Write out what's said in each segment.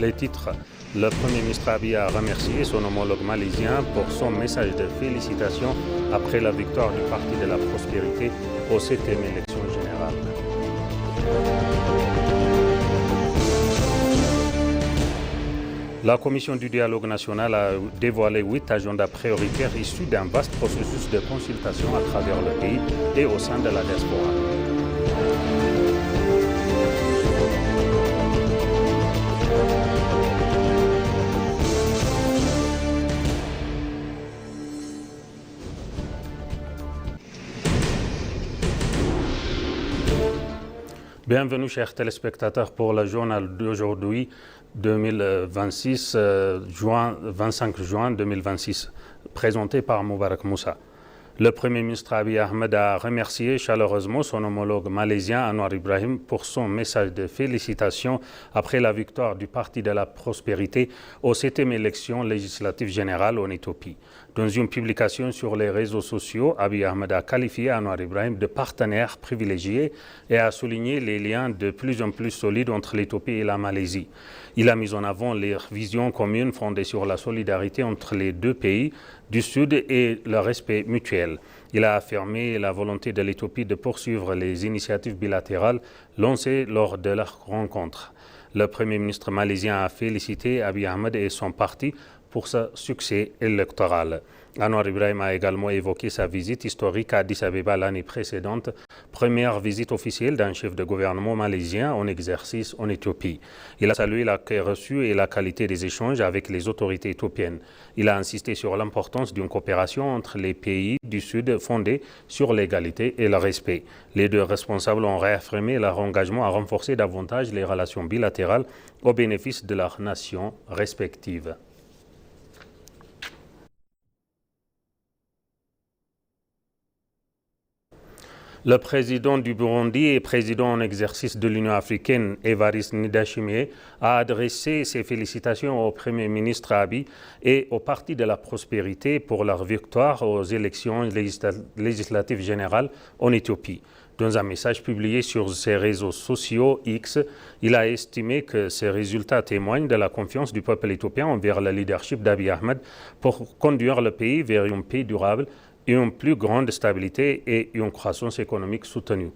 Les titres. Le Premier ministre Abiy a remercié son homologue malaisien pour son message de félicitations après la victoire du Parti de la Prospérité aux 7e élections générales. La Commission du dialogue national a dévoilé 8 agendas prioritaires issus d'un vaste processus de consultation à travers le pays et au sein de la diaspora. Bienvenue chers téléspectateurs pour le journal d'aujourd'hui 2026, 25 juin 2026, présenté par Moubarak Moussa. Le Premier ministre Abiy Ahmed a remercié chaleureusement son homologue malaisien Anwar Ibrahim pour son message de félicitations après la victoire du Parti de la Prospérité aux 7e élections législatives générales en Éthiopie. Dans une publication sur les réseaux sociaux, Abiy Ahmed a qualifié Anwar Ibrahim de partenaire privilégié et a souligné les liens de plus en plus solides entre l'Éthiopie et la Malaisie. Il a mis en avant les visions communes fondées sur la solidarité entre les deux pays du Sud et le respect mutuel. Il a affirmé la volonté de l'Éthiopie de poursuivre les initiatives bilatérales lancées lors de leur rencontre. Le Premier ministre malaisien a félicité Abiy Ahmed et son parti pour ce succès électoral. Anwar Ibrahim a également évoqué sa visite historique à Addis Abeba l'année précédente, première visite officielle d'un chef de gouvernement malaisien en exercice en Éthiopie. Il a salué l'accueil reçu et la qualité des échanges avec les autorités éthiopiennes. Il a insisté sur l'importance d'une coopération entre les pays du Sud fondée sur l'égalité et le respect. Les deux responsables ont réaffirmé leur engagement à renforcer davantage les relations bilatérales au bénéfice de leurs nations respectives. Le président du Burundi et président en exercice de l'Union africaine, Evariste Ndayishimiye, a adressé ses félicitations au Premier ministre Abiy et au Parti de la Prospérité pour leur victoire aux élections législatives générales en Éthiopie. Dans un message publié sur ses réseaux sociaux X, il a estimé que ces résultats témoignent de la confiance du peuple éthiopien envers le leadership d'Abiy Ahmed pour conduire le pays vers une paix durable, une plus grande stabilité et une croissance économique soutenue.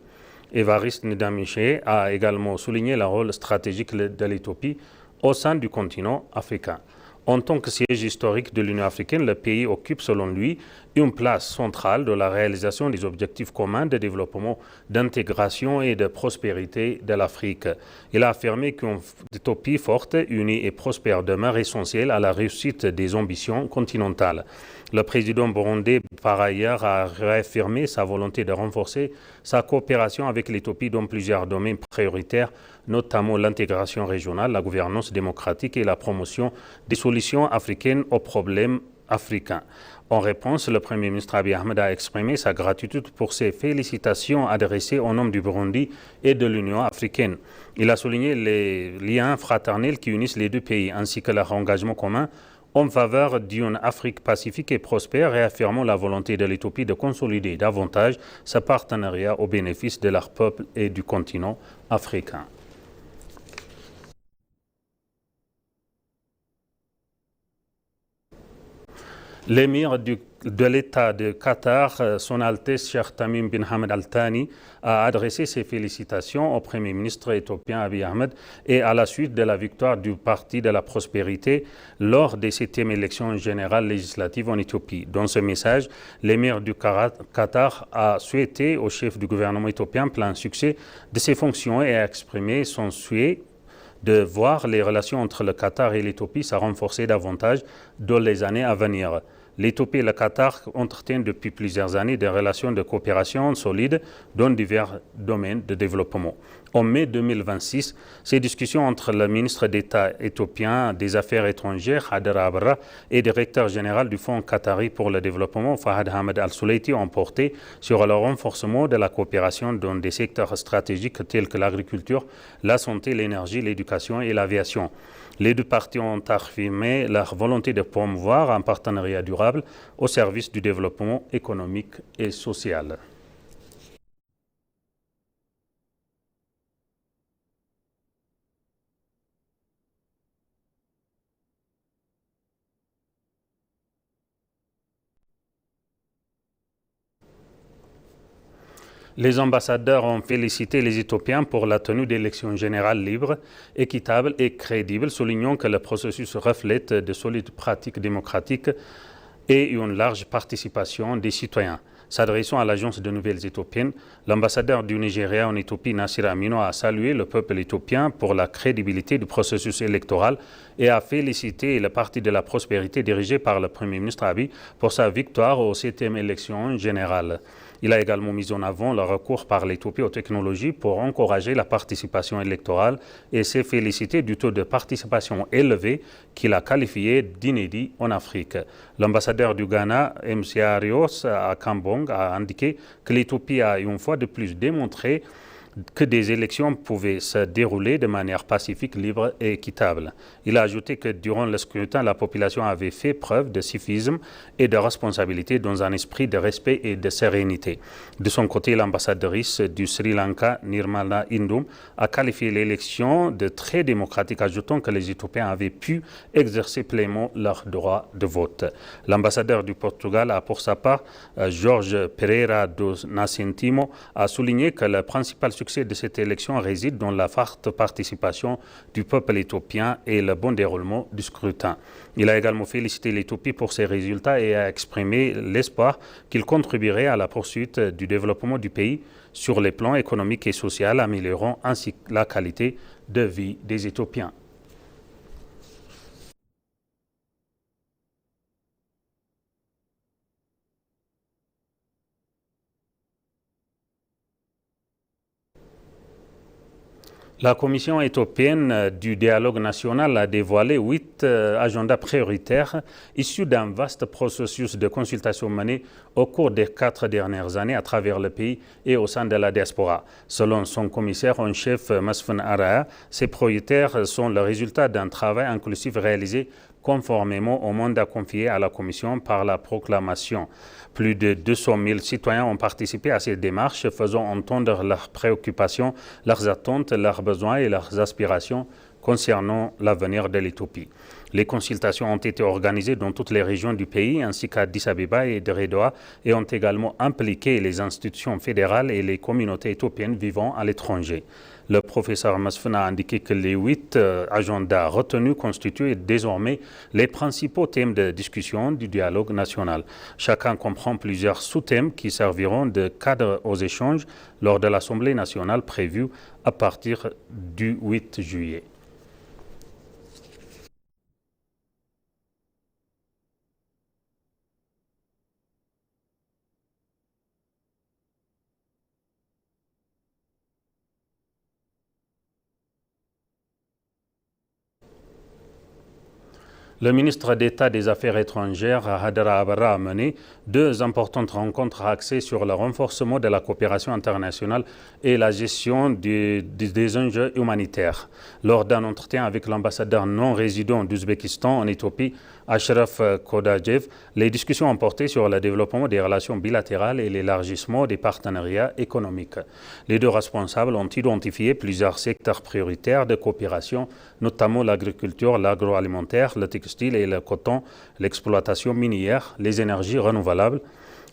Evariste Ndayishimiye a également souligné le rôle stratégique de l'Éthiopie au sein du continent africain. En tant que siège historique de l'Union africaine, le pays occupe selon lui une place centrale dans la réalisation des objectifs communs de développement, d'intégration et de prospérité de l'Afrique. Il a affirmé qu'une Éthiopie forte, unie et prospère demeure essentielle à la réussite des ambitions continentales. Le président burundais, par ailleurs, a réaffirmé sa volonté de renforcer sa coopération avec l'Éthiopie dans plusieurs domaines prioritaires, notamment l'intégration régionale, la gouvernance démocratique et la promotion des solutions africaines aux problèmes africains. En réponse, le Premier ministre Abiy Ahmed a exprimé sa gratitude pour ses félicitations adressées au nom du Burundi et de l'Union africaine. Il a souligné les liens fraternels qui unissent les deux pays, ainsi que leur engagement commun en faveur d'une Afrique pacifique et prospère, réaffirmant la volonté de l'Éthiopie de consolider davantage ce partenariat au bénéfice de leur peuple et du continent africain. L'émir de l'État de Qatar, Son Altesse Cheikh Tamim bin Hamad Al Thani, a adressé ses félicitations au Premier ministre éthiopien Abiy Ahmed et à la suite de la victoire du Parti de la Prospérité lors des 7e élections générales législatives en Éthiopie. Dans ce message, l'émir du Qatar a souhaité au chef du gouvernement éthiopien plein succès de ses fonctions et a exprimé son souhait de voir les relations entre le Qatar et l'Éthiopie se renforcer davantage dans les années à venir. L'Éthiopie et le Qatar entretiennent depuis plusieurs années des relations de coopération solides dans divers domaines de développement. En mai 2026, ces discussions entre le ministre d'État éthiopien des Affaires étrangères, Hader Abra, et le directeur général du Fonds qatari pour le développement, Fahad Ahmed Al-Souleiti, ont porté sur le renforcement de la coopération dans des secteurs stratégiques tels que l'agriculture, la santé, l'énergie, l'éducation et l'aviation. Les deux parties ont affirmé leur volonté de promouvoir un partenariat durable au service du développement économique et social. Les ambassadeurs ont félicité les Éthiopiens pour la tenue d'élections générales libres, équitables et crédibles, soulignant que le processus reflète de solides pratiques démocratiques et une large participation des citoyens. S'adressant à l'agence de nouvelles éthiopiennes, l'ambassadeur du Nigeria en Éthiopie, Nassir Amino, a salué le peuple éthiopien pour la crédibilité du processus électoral et a félicité le Parti de la prospérité dirigé par le Premier ministre Abiy pour sa victoire aux 7e élections générales. Il a également mis en avant le recours par l'Éthiopie aux technologies pour encourager la participation électorale et s'est félicité du taux de participation élevé qu'il a qualifié d'inédit en Afrique. L'ambassadeur du Ghana, MC Arios, à Kambong, a indiqué que l'Éthiopie a une fois de plus démontré que des élections pouvaient se dérouler de manière pacifique, libre et équitable. Il a ajouté que durant le scrutin, la population avait fait preuve de civisme et de responsabilité dans un esprit de respect et de sérénité. De son côté, l'ambassadrice du Sri Lanka, Nirmala Indum, a qualifié l'élection de très démocratique, ajoutant que les Éthiopiens avaient pu exercer pleinement leur droit de vote. L'ambassadeur du Portugal a pour sa part, Jorge Pereira do Nascentimo, a souligné que le principal succès de cette élection réside dans la forte participation du peuple éthiopien et le bon déroulement du scrutin. Il a également félicité l'Éthiopie pour ses résultats et a exprimé l'espoir qu'il contribuerait à la poursuite du développement du pays sur les plans économiques et sociaux, améliorant ainsi la qualité de vie des Éthiopiens. La Commission éthiopienne du dialogue national a dévoilé 8 agendas prioritaires issus d'un vaste processus de consultation mené au cours des 4 dernières années à travers le pays et au sein de la diaspora. Selon son commissaire en chef Masfin Araya, ces prioritaires sont le résultat d'un travail inclusif réalisé conformément au mandat confié à la Commission par la proclamation. Plus de 200 000 citoyens ont participé à ces démarches, faisant entendre leurs préoccupations, leurs attentes, leurs besoins et leurs aspirations concernant l'avenir de l'Éthiopie. Les consultations ont été organisées dans toutes les régions du pays, ainsi qu'à Addis Abeba et Deredoa, et ont également impliqué les institutions fédérales et les communautés éthiopiennes vivant à l'étranger. Le professeur Masfin a indiqué que les 8 agendas retenus constituent désormais les principaux thèmes de discussion du dialogue national. Chacun comprend plusieurs sous-thèmes qui serviront de cadre aux échanges lors de l'Assemblée nationale prévue à partir du 8 juillet. Le ministre d'État des Affaires étrangères, Hadara Abara, a mené 2 importantes rencontres axées sur le renforcement de la coopération internationale et la gestion des enjeux humanitaires. Lors d'un entretien avec l'ambassadeur non résident d'Ouzbékistan en Éthiopie, Ashraf Kodajev, les discussions ont porté sur le développement des relations bilatérales et l'élargissement des partenariats économiques. Les 2 responsables ont identifié plusieurs secteurs prioritaires de coopération, notamment l'agriculture, l'agroalimentaire, le textile et le coton, l'exploitation minière, les énergies renouvelables,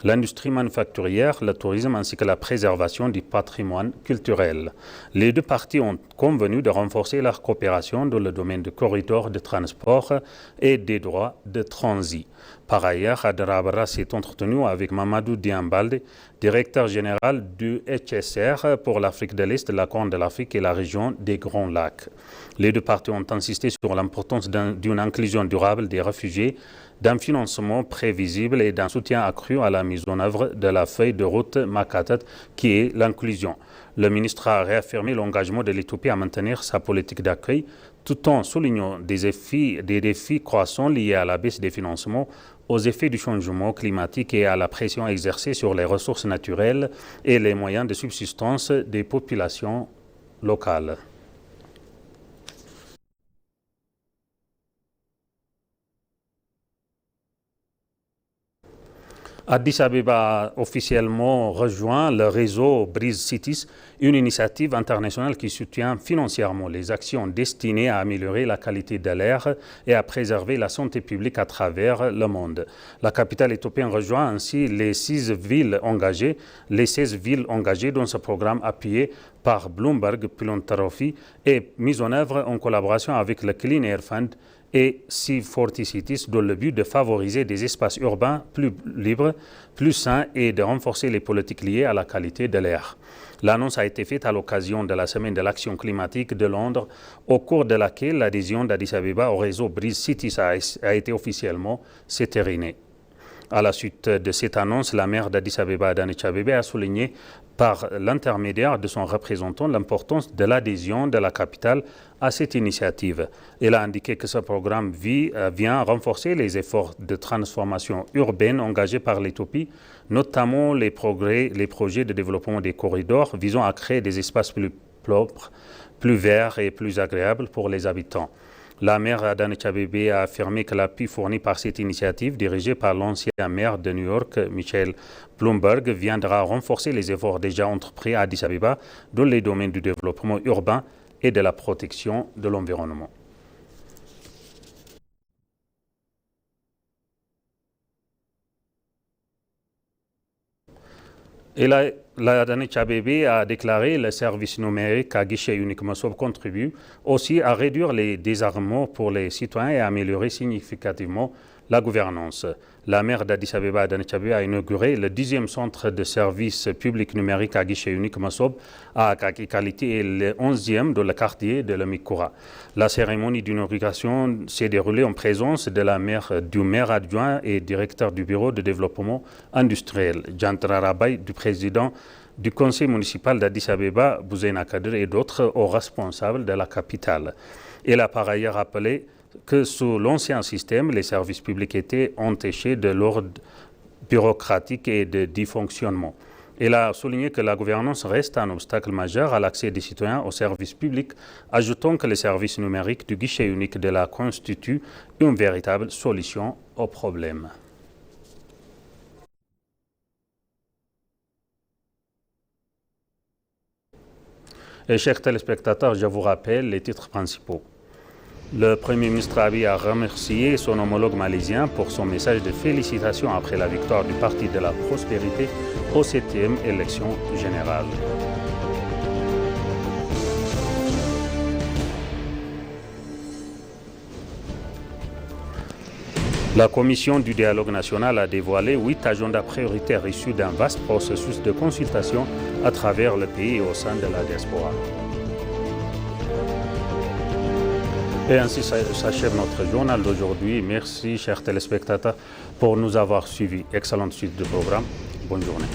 l'industrie manufacturière, le tourisme ainsi que la préservation du patrimoine culturel. Les 2 parties ont convenu de renforcer leur coopération dans le domaine des corridors de transport et des droits de transit. Par ailleurs, Hadara Abara s'est entretenu avec Mamadou Diambalde, directeur général du HCR pour l'Afrique de l'Est, la Corne de l'Afrique et la région des Grands Lacs. Les 2 parties ont insisté sur l'importance d'une inclusion durable des réfugiés, d'un financement prévisible et d'un soutien accru à la mise en œuvre de la feuille de route Makatat qui est l'inclusion. Le ministre a réaffirmé l'engagement de l'Éthiopie à maintenir sa politique d'accueil tout en soulignant des défis croissants liés à la baisse des financements, aux effets du changement climatique et à la pression exercée sur les ressources naturelles et les moyens de subsistance des populations locales. Addis Abeba a officiellement rejoint le réseau Breeze Cities, une initiative internationale qui soutient financièrement les actions destinées à améliorer la qualité de l'air et à préserver la santé publique à travers le monde. La capitale éthiopienne rejoint ainsi les 16 villes engagées dans ce programme appuyé par Bloomberg Philanthropy et mis en œuvre en collaboration avec le Clean Air Fund et C40 Cities dans le but de favoriser des espaces urbains plus libres, plus sains et de renforcer les politiques liées à la qualité de l'air. L'annonce a été faite à l'occasion de la Semaine de l'Action climatique de Londres, au cours de laquelle l'adhésion d'Addis Abeba au réseau Breeze Cities a été officiellement sétérinée. À la suite de cette annonce, la maire d'Addis Abeba, Adanecha Abebe, a souligné par l'intermédiaire de son représentant l'importance de l'adhésion de la capitale à cette initiative. Elle a indiqué que ce programme vient renforcer les efforts de transformation urbaine engagés par l'Éthiopie, notamment les projets de développement des corridors visant à créer des espaces plus propres, plus verts et plus agréables pour les habitants. La maire Adanecha Abebe a affirmé que l'appui fourni par cette initiative, dirigée par l'ancien maire de New York, Michael Bloomberg, viendra renforcer les efforts déjà entrepris à Addis Abeba dans les domaines du développement urbain et de la protection de l'environnement. Et la Adanecha Abebe a déclaré que le service numérique à guichet unique Mosop contribue aussi à réduire les désarmements pour les citoyens et à améliorer significativement la gouvernance. La maire d'Addis Abeba, Adanecha Abebe, a inauguré le 10e centre de services publics numériques à guichet unique Mosop à Akakikalité et le 11e dans le quartier de Lemikura. La cérémonie d'inauguration s'est déroulée en présence de du maire adjoint et directeur du bureau de développement industriel, Jantra Rabai, du président du conseil municipal d'Addis Abeba, Bouzaina Kader, et d'autres hauts responsables de la capitale. Elle a par ailleurs rappelé que sous l'ancien système, les services publics étaient entachés de l'ordre bureaucratique et de dysfonctionnement. Elle a souligné que la gouvernance reste un obstacle majeur à l'accès des citoyens aux services publics, ajoutant que les services numériques du guichet unique de la constituent une véritable solution au problème. Et chers téléspectateurs, je vous rappelle les titres principaux. Le Premier ministre Abiy a remercié son homologue malaisien pour son message de félicitations après la victoire du Parti de la Prospérité aux 7e élections générales. La Commission du dialogue national a dévoilé 8 agendas prioritaires issus d'un vaste processus de consultation à travers le pays et au sein de la diaspora. Et ainsi s'achève notre journal d'aujourd'hui. Merci, chers téléspectateurs, pour nous avoir suivis. Excellente suite de programme. Bonne journée.